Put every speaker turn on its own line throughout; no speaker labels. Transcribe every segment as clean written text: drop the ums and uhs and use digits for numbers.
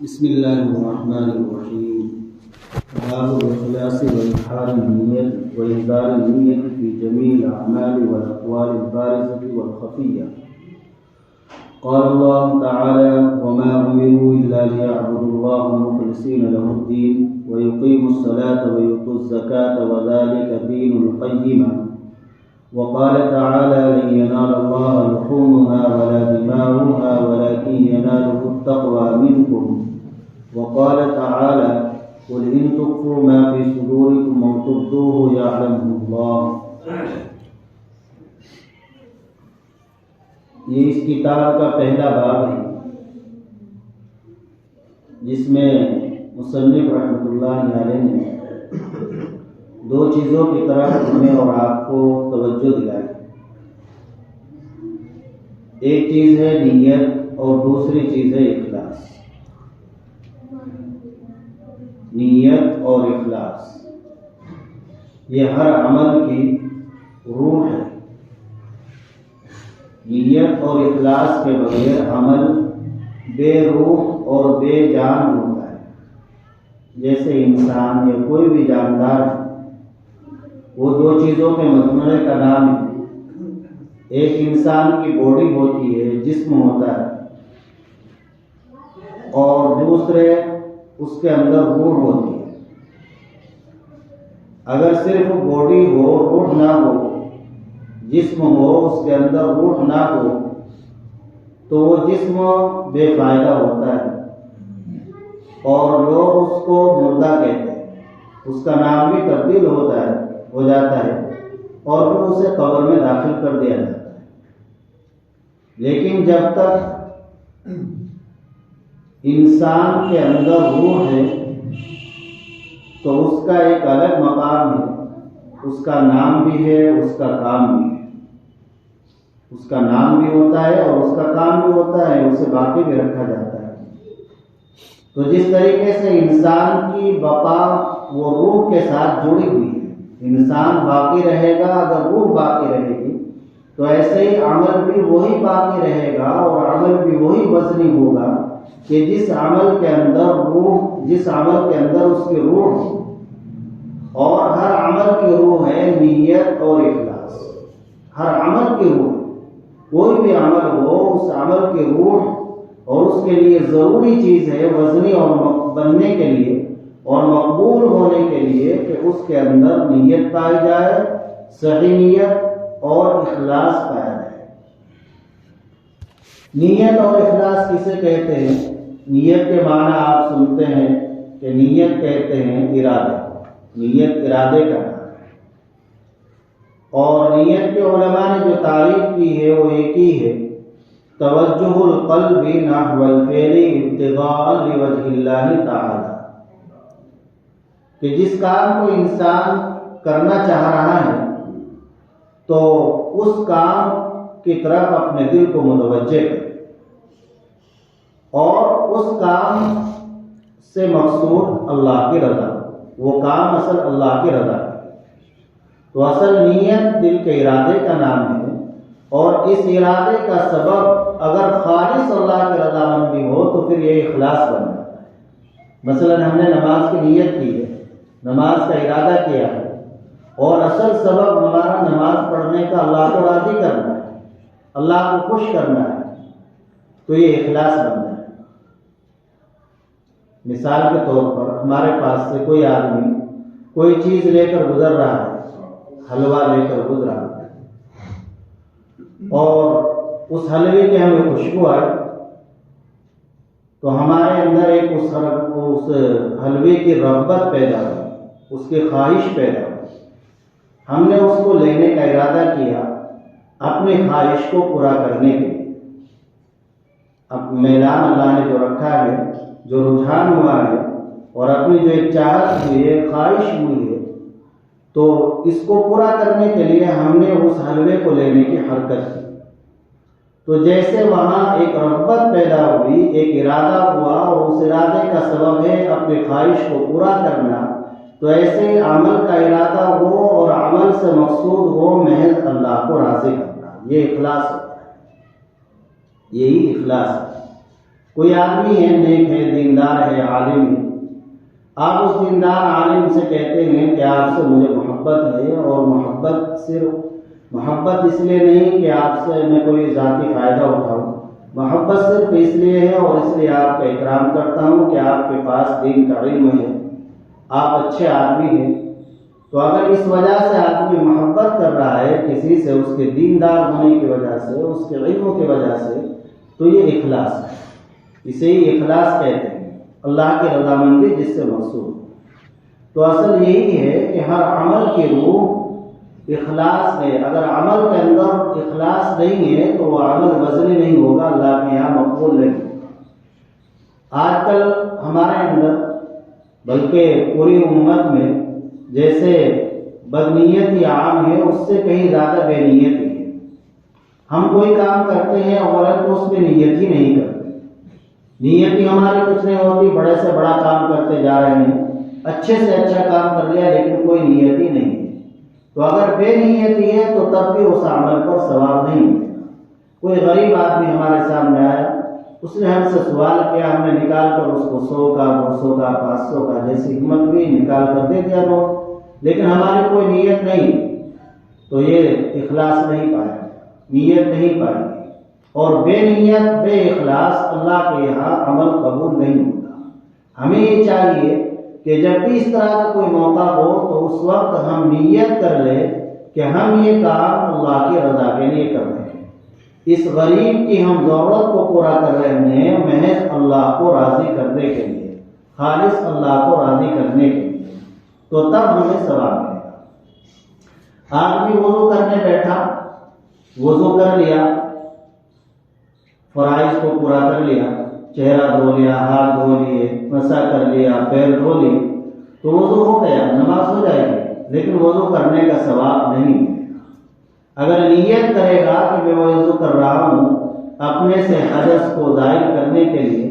بسم الله الرحمن الرحيم. باب الإخلاص وإظهار النية وإنذار النية في جميع الأعمال والأقوال البارزة والخفية. قال الله تعالى: وما أمروا إلا ليعبدوا الله مخلصين له الدين ويقيموا الصلاة ويؤتوا الزكاة وذلك دين القيمة. وقال تعالى: لن ينال الله لحومها ولا دماؤها ولكن يناله التقوى منكم. وقال تعالى: قل إن تخفوا ما في صدوركم أو تبدوه يعلمه الله. یہ اس کتاب کا پہلا باب ہے جس میں مصنف رحمۃ اللہ علیہ نے دو چیزوں کی طرف ہمیں اور آپ کو توجہ دلائی. ایک چیز ہے نیت اور دوسری چیز ہے اخلاص. نیت اور اخلاص یہ ہر عمل کی روح ہے. نیت اور اخلاص کے بغیر عمل بے روح اور بے جان ہوتا ہے. جیسے انسان یا کوئی بھی جاندار ہے، وہ دو چیزوں کے مجموعے کا نام ہے. ایک انسان کی باڈی ہوتی ہے، جسم ہوتا ہے، اور دوسرے اس کے اندر روح ہوتی ہے. اگر صرف باڈی ہو، روح نہ ہو، جسم ہو، اس کے اندر روح نہ ہو، تو وہ جسم بے فائدہ ہوتا ہے اور لوگ اس کو مردہ کہتے ہیں. اس کا نام بھی تبدیل ہو جاتا ہے اور پھر اسے قبر میں داخل کر دیا جاتا ہے. لیکن جب تک انسان کے اندر روح ہے تو اس کا ایک الگ مقام ہے. اس کا نام بھی ہے، اس کا کام بھی ہے. اس کا نام بھی ہوتا ہے اور اس کا کام بھی ہوتا ہے. اسے باقی بھی رکھا جاتا ہے. تو جس طریقے سے انسان کی بقا وہ روح کے ساتھ جڑی ہوئی ہے. انسان باقی رہے گا اگر روح باقی رہے گی، تو ایسے ہی عمل بھی وہی باقی رہے گا اور عمل بھی وہی وزنی ہوگا کہ جس عمل کے اندر اس کی روح ہو. اور ہر عمل کی روح ہے نیت اور اخلاص. ہر عمل کی روح، کوئی بھی عمل ہو، اس عمل کی روح اور اس کے لیے ضروری چیز ہے وزنی اور بننے کے لیے اور مقبول ہونے کے لیے کہ اس کے اندر نیت پائی جائے، صحیح نیت اور اخلاص پایا جائے. نیت اور اخلاص کسے کہتے ہیں؟ نیت کے معنی آپ سنتے ہیں کہ نیت کہتے ہیں ارادہ. نیت ارادے کا نام ہے. اور نیت کے علماء نے جو تعریف کی ہے وہ ایک ہی ہے: توجہ القلب نحو الفعل ابتغاء لوجہ اللہ تعالی. کہ جس کام کو انسان کرنا چاہ رہا ہے تو اس کام کی طرف اپنے دل کو متوجہ کرے اور اس کام سے مقصود اللہ کی رضا. وہ کام اصل اللہ کی رضا ہے. تو اصل نیت دل کے ارادے کا نام ہے اور اس ارادے کا سبب اگر خالص اللہ کی رضا مندی ہو تو پھر یہ اخلاص بن جاتا ہے. مثلا ہم نے نماز کی نیت کی ہے، نماز کا ارادہ کیا ہے اور اصل سبب ہمارا نماز پڑھنے کا اللہ کو راضی کرنا ہے، اللہ کو خوش کرنا ہے، تو یہ اخلاص بن جاتا ہے. مثال کے طور پر ہمارے پاس سے کوئی آدمی کوئی چیز لے کر گزر رہا ہے، حلوہ لے کر گزرا اور اس حلوے کی ہمیں خوشبو آئی تو ہمارے اندر ایک اس حلوے کی رغبت پیدا ہوئی، اس کی خواہش پیدا ہوئی. ہم نے اس کو لینے کا ارادہ کیا اپنی خواہش کو پورا کرنے کے لیے. اب میلان اللہ نے جو رکھا ہے، جو رجحان ہوا ہے اور اپنی جو ایک چاہت ہوئی ہے، خواہش ہوئی ہے، تو اس کو پورا کرنے کے لیے ہم نے اس حلوے کو لینے کی حرکت کی. تو جیسے وہاں ایک رغبت پیدا ہوئی، ایک ارادہ ہوا اور اس ارادے کا سبب ہے اپنی خواہش کو پورا کرنا، تو ایسے ہی عمل کا ارادہ ہو اور عمل سے مقصود ہو محض اللہ کو راضی کرنا. یہ اخلاص ہوتا ہے. یہی اخلاص ہے. کوئی آدمی ہے، نیک ہے، دیندار دیندار ہے، عالم ہے، آپ اس دیندار عالم سے کہتے ہیں کہ آپ سے مجھے محبت ہے، اور محبت صرف محبت اس لیے نہیں کہ آپ سے میں کوئی ذاتی فائدہ اٹھاؤں، محبت صرف اس لیے ہے اور اس لیے آپ کا اکرام کرتا ہوں کہ آپ کے پاس دین کا علم ہے، آپ اچھے آدمی ہیں۔ تو اگر اس وجہ سے آدمی محبت کر رہا ہے کسی سے، اس کے دیندار ہونے کی وجہ سے، اس کے علم کی وجہ سے، تو یہ اخلاص ہے، اسے ہی اخلاص کہتے ہیں، اللہ کی رضامندی جس سے مقصود۔ تو اصل یہی ہے کہ ہر عمل کی روح اخلاص ہے، اگر عمل کے اندر اخلاص نہیں ہے تو وہ عمل وزنی نہیں ہوگا، اللہ کے یہاں مقبول نہیں ہوگا۔ آج کل ہمارے اندر بلکہ پوری امت میں جیسے بدنیتی عام ہے، اس سے کہیں زیادہ بے نیتی ہے۔ ہم کوئی کام کرتے ہیں اور تو اس میں نیت ہی نہیں کرتے، نیت ہی ہماری کچھ نہیں ہوتی، بڑے سے بڑا کام کرتے جا رہے ہیں، اچھے سے اچھا کام کر لیا لیکن کوئی نیت ہی نہیں ہے۔ تو اگر بے نیتی ہے تو تب بھی اس عمل پر ثواب نہیں ملے گا۔ کوئی غریب آدمی ہمارے سامنے آیا، اس نے ہم سے سوال کیا، ہم نے نکال کر اس کو 100 کا 200 کا 500 کا جیسی ہمت ہوئی نکال کر دے دیا نوٹ، لیکن ہماری کوئی نیت نہیں، تو یہ اخلاص نہیں پائے، نیت نہیں پائے گی، اور بے نیت بے اخلاص اللہ کے یہاں عمل قبول نہیں ہوتا۔ ہمیں یہ چاہیے کہ جب بھی اس طرح کا کوئی موقع ہو تو اس وقت ہم نیت کر لیں کہ ہم یہ کام اللہ کی رضا کے لیے کر رہے ہیں، اس غریب کی ہم ضرورت کو پورا کر رہے ہیں محض اللہ کو راضی کرنے کے لیے، خالص اللہ کو راضی کرنے کے لیے، تو تب ہمیں ثواب ملے گا۔ آدمی وضو کرنے بیٹھا، وضو کر لیا، فرائض کو پورا کر لیا، چہرہ دھو لیا، ہاتھ دھو لیے، مسح کر لیا، پیر دھو لیے، تو وضو ہو گیا، نماز ہو جائے گی، لیکن وضو کرنے کا ثواب نہیں ملے گا۔ اگر نیت کرے گا کہ میں وضو کر رہا ہوں اپنے سے حدث کو زائل کرنے کے لیے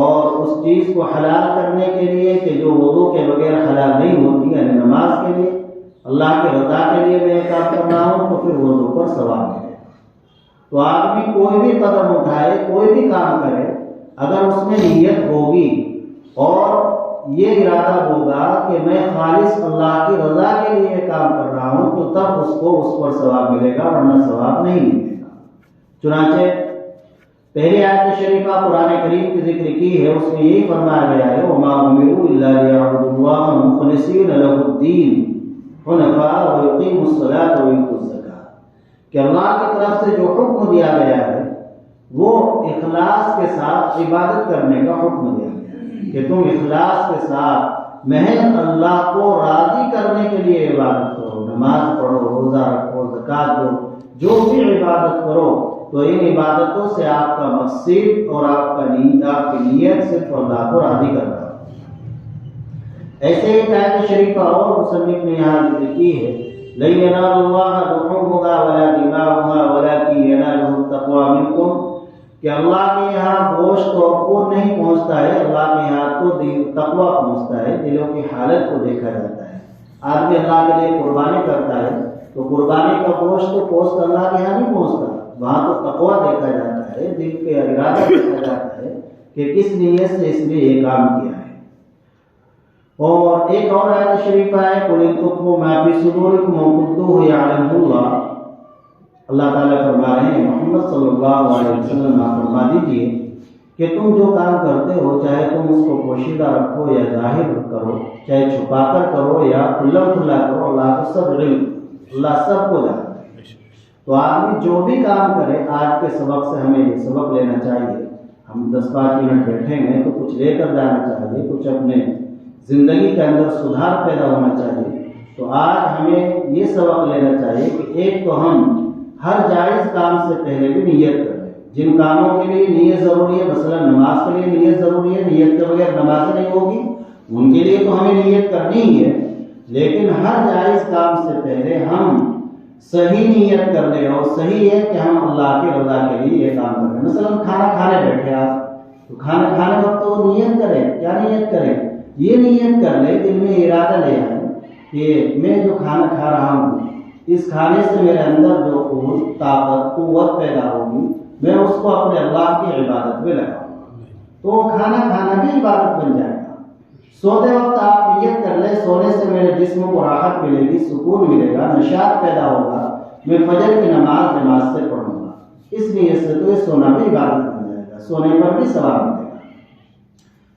اور اس چیز کو حلال کرنے کے لیے کہ جو وضو کے بغیر حلال نہیں ہوتی، یعنی نماز کے لیے، اللہ کے رضا کے لیے میں کام کر رہا ہوں، تو پھر وضو پر ثواب ملے گا۔ تو آدمی کوئی بھی قدم اٹھائے، کوئی بھی کام کرے، اگر اس میں نیت ہوگی اور یہ ارادہ ہوگا کہ میں خالص اللہ کی رضا کے لیے کام کر رہا ہوں، تو تب اس کو اس پر ثواب ملے گا، ورنہ ثواب نہیں ملے گا۔ چنانچہ پہلی آیت شریفہ قرآن کریم کی ذکر کی ہے، اس میں یہی فرمایا گیا ہے وَمَا أُمِرُوا إِلَّا لِيَعْبُدُوا اللَّهَ مُخْلِصِينَ لَهُ الدِّينَ حُنَفَاءَ وَيُقِيمُوا الصَّلَاةَ وَيُؤْتُوا الزَّكَاةَ، کہ اللہ کی طرف سے جو حکم دیا گیا ہے وہ اخلاص کے ساتھ عبادت کرنے کا حکم دیا گیا ہے، کہ تم اخلاص کے ساتھ محض اللہ کو راضی کرنے کے لیے عبادت کرو، نماز پڑھو، روزہ رکھو، زکوٰۃ دو، جو بھی عبادت کرو، تو ان عبادتوں سے آپ کا مقصد اور آپ کی نیت صرف اللہ کو راضی کرنا۔ ایسے ہی آیت شریفہ اور مصنف نے یہاں ذکر کی ہے لَن يَنَالَ اللَّهَ لُحُومُهَا وَلَا دِمَاؤُهَا وَلَٰكِن يَنَالُهُ التَّقْوَىٰ مِنكُمْ، کہ اللہ کے یہاں گوشت اور خون نہیں پہنچتا ہے، اللہ کے یہاں تو تقویٰ پہنچتا ہے، دلوں کی حالت کو دیکھا جاتا ہے۔ آدمی اللہ کے لیے قربانی کرتا ہے تو قربانی کا گوشت تو پوست اللہ کے یہاں نہیں پہنچتا، وہاں تو تقویٰ دیکھا جاتا ہے، دل کے ارادہ دیکھا جاتا ہے کہ کس نیت سے اس نے یہ کام کیا ہے۔ اور ایک اور آیت شریفہ ہے قُلْ إِن تُخْفُوا مَا فِي صُدُورِكُمْ أَوْ تُبْدُوهُ يَعْلَمْهُ اللَّهُ، اللہ تعالیٰ فرما رہے ہیں محمد صلی اللہ علیہ وسلم آپ فرما دیجئے کہ تم جو کام کرتے ہو، چاہے تم اس کو پوشیدہ رکھو یا ظاہر کرو، چاہے چھپا کر کرو یا کھلا کھلا کرو، اللہ کو سب علم، اللہ سب کو جانتا ہے۔ تو آدمی جو بھی کام کرے، آج کے سبق سے ہمیں یہ سبق لینا چاہیے، ہم 10-5 منٹ بیٹھیں گے تو کچھ لے کر جانا چاہیے، کچھ اپنے زندگی کے اندر سدھار پیدا ہونا چاہیے۔ تو آج ہمیں یہ سبق لینا چاہیے کہ ایک تو ہم ہر جائز کام سے پہلے بھی نیت کریں، جن کاموں کے لیے نیت ضروری ہے، مثلا نماز کے لیے نیت ضروری ہے، نیت کے بغیر نماز نہیں ہوگی، ان کے لیے تو ہمیں نیت کرنی ہی ہے، لیکن ہر جائز کام سے پہلے ہم صحیح نیت کر لیں، اور صحیح ہے کہ ہم اللہ کی رضا کے لیے یہ کام کریں۔ مثلا کھانا کھانے بیٹھے آپ، تو کھانا کھانے وقت تو نیت کریں، کیا نیت کریں؟ یہ نیت کر لیں، دل میں ارادہ لے آئے کہ میں جو کھانا کھا رہا ہوں، اس کھانے سے میرے اندر جو طاقت قوت پیدا ہوگی، میں اس کو اپنے اللہ کی عبادت میں لگاؤں گا۔ تو وہ کھانا کھانا بھی عبادت بن جائے گا۔ سوتے وقت آپ نیت کر لیں سونے سے میرے جسم کو راحت ملے گی، سکون ملے گا، نشاط پیدا ہوگا، میں فجر کی نماز جماعت سے پڑھوں گا، اس لیے سے تو یہ سونا بھی عبادت بن جائے گا، سونے پر بھی ثواب ملے گا۔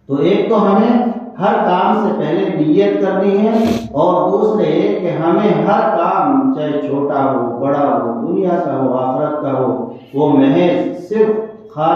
تو ایک تو ہمیں ہر کام سے پہلے نیت کرنی ہے، اور دوسرے یہ کہ ہمیں ہر کام چاہے چھوٹا ہو بڑا ہو، دنیا کا ہو آخرت کا ہو، وہ محض صرف